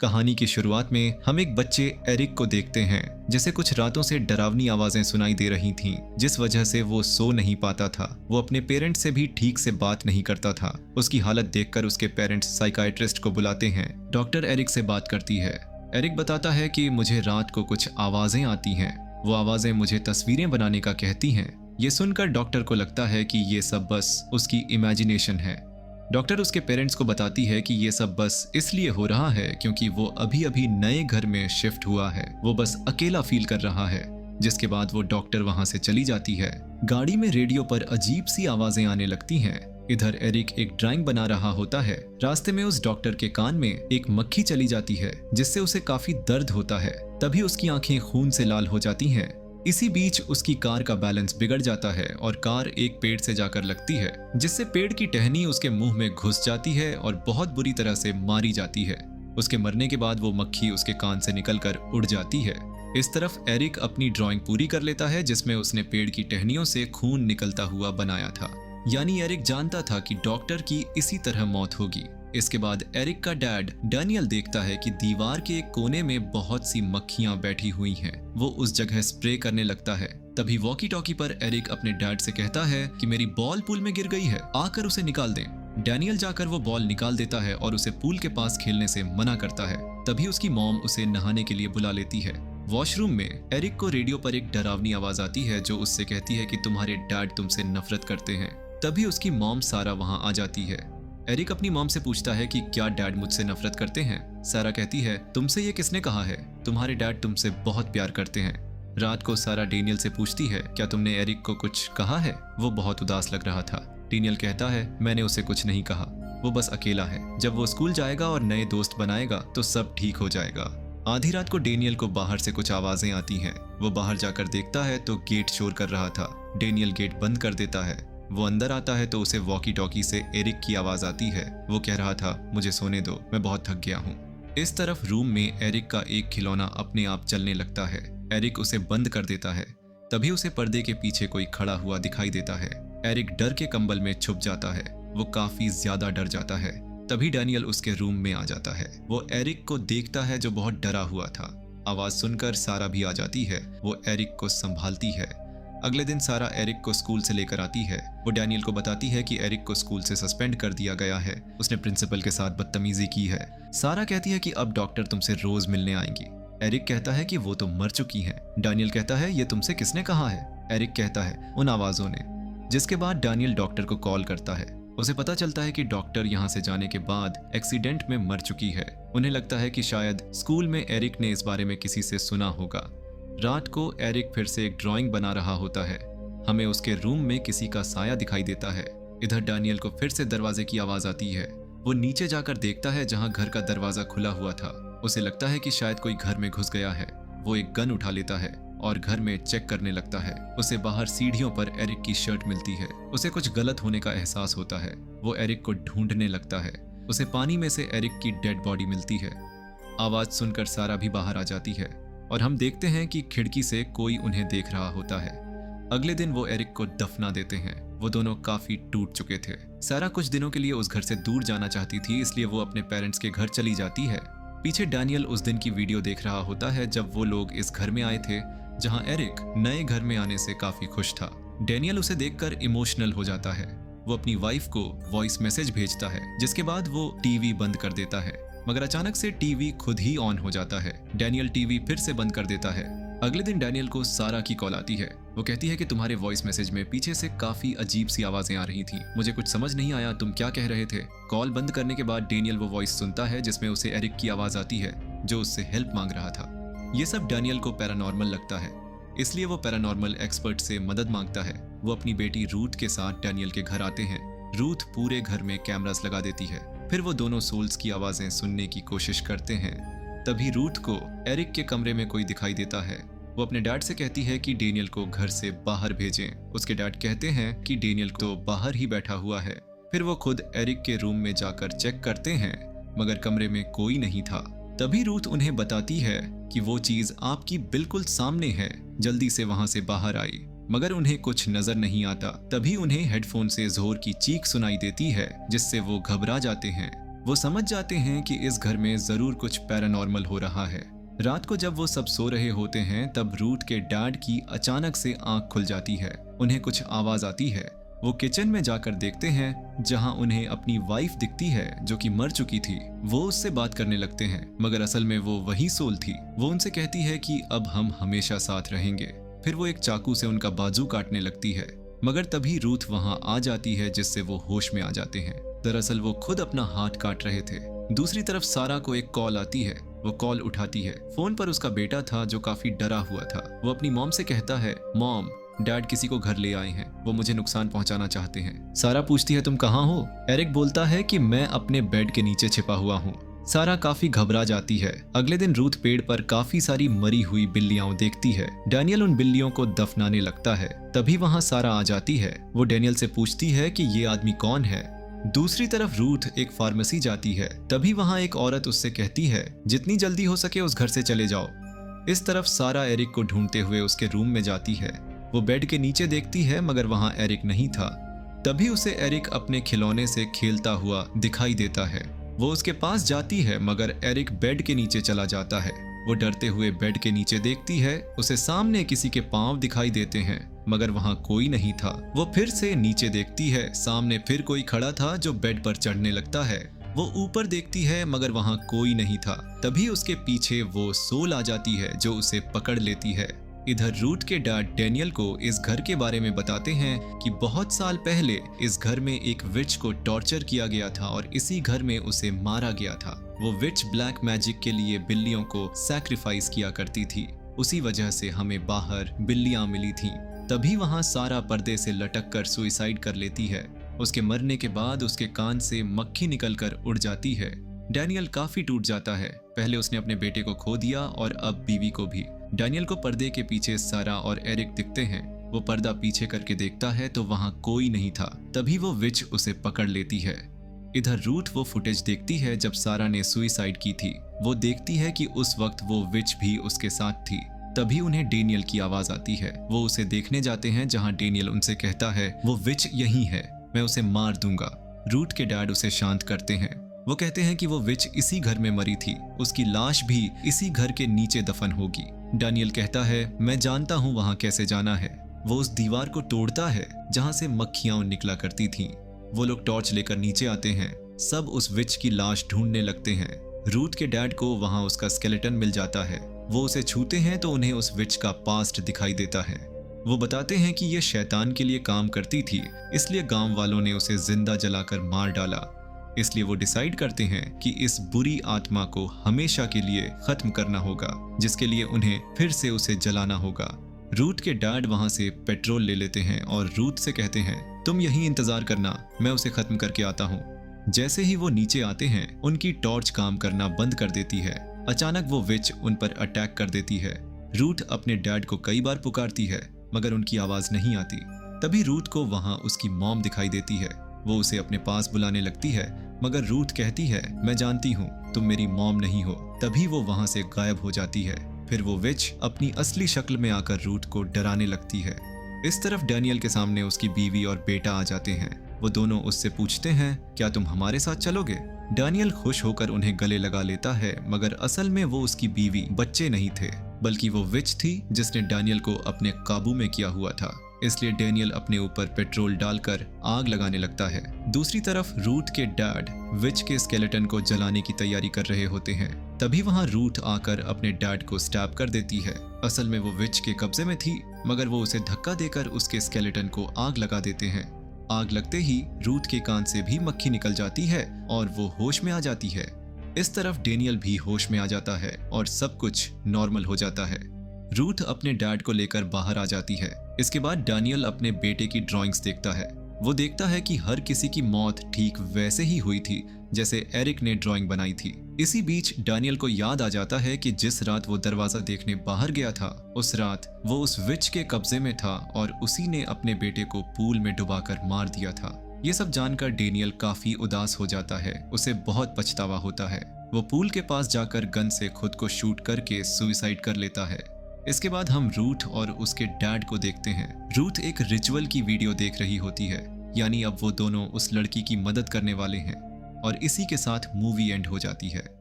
कहानी की शुरुआत में हम एक बच्चे एरिक को देखते हैं जिसे कुछ रातों से डरावनी आवाजें सुनाई दे रही थीं, जिस वजह से वो सो नहीं पाता था। वो अपने पेरेंट्स से भी ठीक से बात नहीं करता था। उसकी हालत देखकर उसके पेरेंट्स साइकाइट्रिस्ट को बुलाते हैं। डॉक्टर एरिक से बात करती है। एरिक बताता है कि मुझे रात को कुछ आवाजें आती हैं। वो आवाजें मुझे तस्वीरें बनाने का कहती हैं। ये सुनकर डॉक्टर को लगता है कि ये सब बस उसकी इमेजिनेशन है। डॉक्टर उसके पेरेंट्स को बताती है कि ये सब बस इसलिए हो रहा है क्योंकि वो अभी अभी नए घर में शिफ्ट हुआ है। वो बस अकेला फील कर रहा है। जिसके बाद वो डॉक्टर वहां से चली जाती है। गाड़ी में रेडियो पर अजीब सी आवाजें आने लगती हैं। इधर एरिक एक ड्राइंग बना रहा होता है। रास्ते में उस डॉक्टर के कान में एक मक्खी चली जाती है जिससे उसे काफी दर्द होता है। तभी उसकी आंखें खून से लाल हो जाती हैं। इसी बीच उसकी कार का बैलेंस बिगड़ जाता है और कार एक पेड़ से जाकर लगती है, जिससे पेड़ की टहनी उसके मुंह में घुस जाती है और बहुत बुरी तरह से मारी जाती है। उसके मरने के बाद वो मक्खी उसके कान से निकलकर उड़ जाती है। इस तरफ एरिक अपनी ड्राइंग पूरी कर लेता है जिसमें उसने पेड़ की टहनियों से खून निकलता हुआ बनाया था। यानी एरिक जानता था कि डॉक्टर की इसी तरह मौत होगी। इसके बाद एरिक का डैड डैनियल देखता है कि दीवार के एक कोने में बहुत सी मक्खियां बैठी हुई हैं। वो उस जगह स्प्रे करने लगता है। तभी वॉकी टॉकी पर एरिक अपने डैड से कहता है कि मेरी बॉल पूल में गिर गई है, आकर उसे निकाल दें। डैनियल जाकर वो बॉल निकाल देता है और उसे पूल के पास खेलने से मना करता है। तभी उसकी मॉम उसे नहाने के लिए बुला लेती है। वॉशरूम में एरिक को रेडियो पर एक डरावनी आवाज आती है जो उससे कहती है कि तुम्हारे डैड तुमसे नफरत करते हैं। तभी उसकी मॉम सारा वहां आ जाती है। एरिक अपनी मॉम से पूछता है कि क्या डैड मुझसे नफरत करते हैं। सारा कहती है तुमसे ये किसने कहा है, तुम्हारे डैड तुमसे बहुत प्यार करते हैं। रात को सारा डेनियल से पूछती है क्या तुमने एरिक को कुछ कहा है। वो बहुत उदास लग रहा था। डेनियल कहता है मैंने उसे कुछ नहीं कहा, वो बस अकेला है। जब वो स्कूल जाएगा और नए दोस्त बनाएगा तो सब ठीक हो जाएगा। आधी रात को डेनियल को बाहर से कुछ आवाजें आती हैं। वो बाहर जाकर देखता है तो गेट शोर कर रहा था। डेनियल गेट बंद कर देता है। वो अंदर आता है तो उसे वॉकी टॉकी से एरिक की आवाज आती है। वो कह रहा था मुझे सोने दो, मैं बहुत थक गया हूँ। इस तरफ रूम में एरिक का एक खिलौना अपने आप चलने लगता है। एरिक उसे बंद कर देता है। तभी उसे पर्दे के पीछे कोई खड़ा हुआ दिखाई देता है। एरिक डर के कंबल में छुप जाता है। वो काफी ज्यादा डर जाता है। तभी डैनियल उसके रूम में आ जाता है। वो एरिक को देखता है जो बहुत डरा हुआ था। आवाज सुनकर सारा भी आ जाती है। वो एरिक को संभालती है। अगले दिन सारा एरिक को स्कूल से लेकर आती है। वो डैनियल को बताती है कि एरिक को स्कूल से सस्पेंड कर दिया गया है, उसने प्रिंसिपल के साथ बदतमीजी की है। सारा कहती है कि अब डॉक्टर तुमसे रोज मिलने आएंगी। एरिक कहता है कि वो तो मर चुकी हैं। डैनियल कहता है ये तुमसे किसने कहा है। एरिक कहता है उन आवाजों ने। जिसके बाद डैनियल डॉक्टर को कॉल करता है। उसे पता चलता है कि डॉक्टर यहाँ से जाने के बाद एक्सीडेंट में मर चुकी है। उन्हें लगता है कि शायद स्कूल में एरिक ने इस बारे में किसी से सुना होगा। रात को एरिक फिर से एक ड्राइंग बना रहा होता है। हमें उसके रूम में किसी का साया दिखाई देता है। इधर डैनियल को फिर से दरवाजे की आवाज आती है। वो नीचे जाकर देखता है जहां घर का दरवाजा खुला हुआ था। उसे लगता है कि शायद कोई घर में घुस गया है। वो एक गन उठा लेता है और घर में चेक करने लगता है। उसे बाहर सीढ़ियों पर एरिक की शर्ट मिलती है। उसे कुछ गलत होने का एहसास होता है। वो एरिक को ढूंढने लगता है। उसे पानी में से एरिक की डेड बॉडी मिलती है। आवाज सुनकर सारा भी बाहर आ जाती है और हम देखते हैं कि खिड़की से कोई उन्हें देख रहा होता है। अगले दिन वो एरिक को दफना देते हैं। वो दोनों काफी टूट चुके थे। सारा कुछ दिनों के लिए उस घर से दूर जाना चाहती थी, इसलिए वो अपने पेरेंट्स के घर चली जाती है। पीछे डैनियल उस दिन की वीडियो देख रहा होता है जब वो लोग इस घर में आए थे जहां एरिक नए घर में आने से काफी खुश था। डैनियल उसे देखकर इमोशनल हो जाता है। वो अपनी वाइफ को वॉइस मैसेज भेजता है जिसके बाद वो टीवी बंद कर देता है, मगर अचानक से टीवी खुद ही ऑन हो जाता है। डैनियल टीवी फिर से बंद कर देता है। अगले दिन डैनियल को सारा की कॉल आती है। वो कहती है कि तुम्हारे वॉइस मैसेज में पीछे से काफी अजीब सी आवाजें आ रही थीं। मुझे कुछ समझ नहीं आया तुम क्या कह रहे थे। कॉल बंद करने के बाद डैनियल वो वॉइस सुनता है जिसमें उसे एरिक की आवाज आती है जो उससे हेल्प मांग रहा था। ये सब डैनियल को पैरानॉर्मल लगता है, इसलिए वो पैरानॉर्मल एक्सपर्ट से मदद मांगता है। वो अपनी बेटी रूथ के साथ डैनियल के घर आते हैं। रूथ पूरे घर में कैमरास लगा देती है। फिर वो दोनों सोल्स की आवाजें सुनने की कोशिश करते हैं। तभी रूथ को एरिक के कमरे में कोई दिखाई देता है। वो अपने डैड से कहती है कि डेनियल को घर से बाहर भेजें। उसके डैड कहते हैं कि डेनियल तो बाहर ही बैठा हुआ है। फिर वो खुद एरिक के रूम में जाकर चेक करते हैं, मगर कमरे में कोई नहीं था। तभी रूथ उन्हें बताती है कि वो चीज आपकी बिल्कुल सामने है, जल्दी से वहां से बाहर आई। मगर उन्हें कुछ नजर नहीं आता। तभी उन्हें हेडफोन से जोर की चीख सुनाई देती है जिससे वो घबरा जाते हैं। वो समझ जाते हैं कि इस घर में जरूर कुछ पैरानॉर्मल हो रहा है। रात को जब वो सब सो रहे होते हैं तब रूथ के डैड की अचानक से आंख खुल जाती है। उन्हें कुछ आवाज आती है। वो किचन में जाकर देखते हैं जहां उन्हें अपनी वाइफ दिखती है जो कि मर चुकी थी। वो उससे बात करने लगते हैं मगर असल में वो वही सोल थी। वो उनसे कहती है कि अब हम हमेशा साथ रहेंगे। फिर वो एक चाकू से उनका बाजू काटने लगती है मगर तभी रूथ वहां आ जाती है जिससे वो होश में आ जाते हैं। दरअसल वो खुद अपना हाथ काट रहे थे। दूसरी तरफ सारा को एक कॉल आती है। वो कॉल उठाती है। फोन पर उसका बेटा था जो काफी डरा हुआ था। वो अपनी मॉम से कहता है, मॉम डैड किसी को घर ले आए हैं, वो मुझे नुकसान पहुंचाना चाहते हैं। सारा पूछती है तुम कहाँ हो? एरिक बोलता है कि मैं अपने बेड के नीचे छिपा हुआ हूँ। सारा काफी घबरा जाती है। अगले दिन रूथ पेड़ पर काफी सारी मरी हुई बिल्लियां देखती है। डैनियल उन बिल्लियों को दफनाने लगता है। तभी वहां सारा आ जाती है। वो डैनियल से पूछती है कि ये आदमी कौन है। दूसरी तरफ रूथ एक फार्मेसी जाती है। तभी वहां एक औरत उससे कहती है जितनी जल्दी हो सके उस घर से चले जाओ। इस तरफ सारा एरिक को ढूंढते हुए उसके रूम में जाती है। वो बेड के नीचे देखती है मगर वहां एरिक नहीं था। तभी उसे एरिक अपने खिलौने से खेलता हुआ दिखाई देता है। वो उसके पास जाती है मगर एरिक बेड के नीचे चला जाता है। वो डरते हुए बेड के नीचे देखती है। उसे सामने किसी के पांव दिखाई देते हैं मगर वहां कोई नहीं था। वो फिर से नीचे देखती है। सामने फिर कोई खड़ा था जो बेड पर चढ़ने लगता है। वो ऊपर देखती है मगर वहां कोई नहीं था। तभी उसके पीछे वो सोल आ जाती है जो उसे पकड़ लेती है। इधर रूथ के डैड डैनियल को इस घर के बारे में बताते हैं कि बहुत साल पहले इस घर में एक विच को टॉर्चर किया गया था और इसी घर में उसे मारा गया था। वो विच ब्लैक मैजिक के लिए बिल्लियों को सैक्रिफाइस किया करती थी। उसी वजह से हमें बाहर बिल्लियां मिली थीं। तभी वहां सारा पर्दे से लटक कर सुइसाइड कर लेती है। उसके मरने के बाद उसके कान से मक्खी निकलकर उड़ जाती है। डैनियल काफी टूट जाता है। पहले उसने अपने बेटे को खो दिया और अब बीवी को भी। डैनियल को पर्दे के पीछे सारा और एरिक दिखते हैं। वो पर्दा पीछे करके देखता है तो वहां कोई नहीं था। तभी वो विच उसे पकड़ लेती है। इधर रूथ वो फुटेज देखती है जब सारा ने सुइसाइड की थी। वो देखती है कि उस वक्त वो विच भी उसके साथ थी। तभी उन्हें डेनियल की आवाज आती है। वो उसे देखने जाते हैं जहां डेनियल उनसे कहता है वो विच यही है, मैं उसे मार दूंगा। रूथ के डैड उसे शांत करते हैं। वो कहते हैं कि वो विच इसी घर में मरी थी। उसकी लाश भी इसी घर के नीचे दफन होगी। डैनियल कहता है मैं जानता हूँ वहां कैसे जाना है। वो उस दीवार को तोड़ता है जहां से मक्खियां निकला करती थीं। वो लोग टॉर्च लेकर नीचे आते हैं। सब उस विच की लाश ढूंढने लगते हैं। रूथ के डैड को वहां उसका स्केलेटन मिल जाता है। वो उसे छूते हैं तो उन्हें उस विच का पास्ट दिखाई देता है। वो बताते हैं कि ये शैतान के लिए काम करती थी, इसलिए गांव वालों ने उसे जिंदा जलाकर मार डाला। इसलिए वो डिसाइड करते हैं कि इस बुरी आत्मा को हमेशा के लिए खत्म करना होगा, जिसके लिए उन्हें फिर से उसे जलाना होगा। रूथ के डैड वहां से पेट्रोल ले लेते हैं और रूथ से कहते हैं तुम यहीं इंतजार करना, मैं उसे खत्म करके आता हूँ। जैसे ही वो नीचे आते हैं उनकी टॉर्च काम करना बंद कर देती है। अचानक वो विच उन पर अटैक कर देती है। रूथ अपने डैड को कई बार पुकारती है मगर उनकी आवाज नहीं आती। तभी रूथ को वहां उसकी मॉम दिखाई देती है। वो उसे अपने पास बुलाने लगती है मगर रूथ कहती है मैं जानती हूँ तुम मेरी मॉम नहीं हो। तभी वो वहां से गायब हो जाती है। फिर वो विच अपनी असली शक्ल में आकर रूथ को डराने लगती है। इस तरफ डैनियल के सामने उसकी बीवी और बेटा आ जाते हैं। वो दोनों उससे पूछते हैं क्या तुम हमारे साथ चलोगे? डैनियल खुश होकर उन्हें गले लगा लेता है मगर असल में वो उसकी बीवी बच्चे नहीं थे, बल्कि वो विच थी जिसने डैनियल को अपने काबू में किया हुआ था। इसलिए डैनियल अपने ऊपर पेट्रोल डालकर आग लगाने लगता है। दूसरी तरफ रूथ के डैड विच के स्केलेटन को जलाने की तैयारी कर रहे होते हैं। तभी वहां रूथ आकर अपने डैड को स्टैब कर देती है। असल में वो विच के कब्जे में थी मगर वो उसे धक्का देकर उसके स्केलेटन को आग लगा देते हैं। आग लगते ही रूथ के कान से भी मक्खी निकल जाती है और वो होश में आ जाती है। इस तरफ डैनियल भी होश में आ जाता है और सब कुछ नॉर्मल हो जाता है। रूथ अपने डैड को लेकर बाहर आ जाती है। इसके बाद डैनियल अपने बेटे की ड्राइंग्स देखता है। वो देखता है कि हर किसी की मौत ठीक वैसे ही हुई थी जैसे एरिक ने ड्राइंग बनाई थी। इसी बीच डैनियल को याद आ जाता है कि जिस रात वो दरवाजा देखने बाहर गया था उस रात वो उस विच के कब्जे में था और उसी ने अपने बेटे को पूल में डुबाकर मार दिया था। ये सब जानकर डैनियल काफी उदास हो जाता है। उसे बहुत पछतावा होता है। वो पूल के पास जाकर गन से खुद को शूट करके सुसाइड कर लेता है। इसके बाद हम रूथ और उसके डैड को देखते हैं। रूथ एक रिचुअल की वीडियो देख रही होती है, यानी अब वो दोनों उस लड़की की मदद करने वाले हैं। और इसी के साथ मूवी एंड हो जाती है।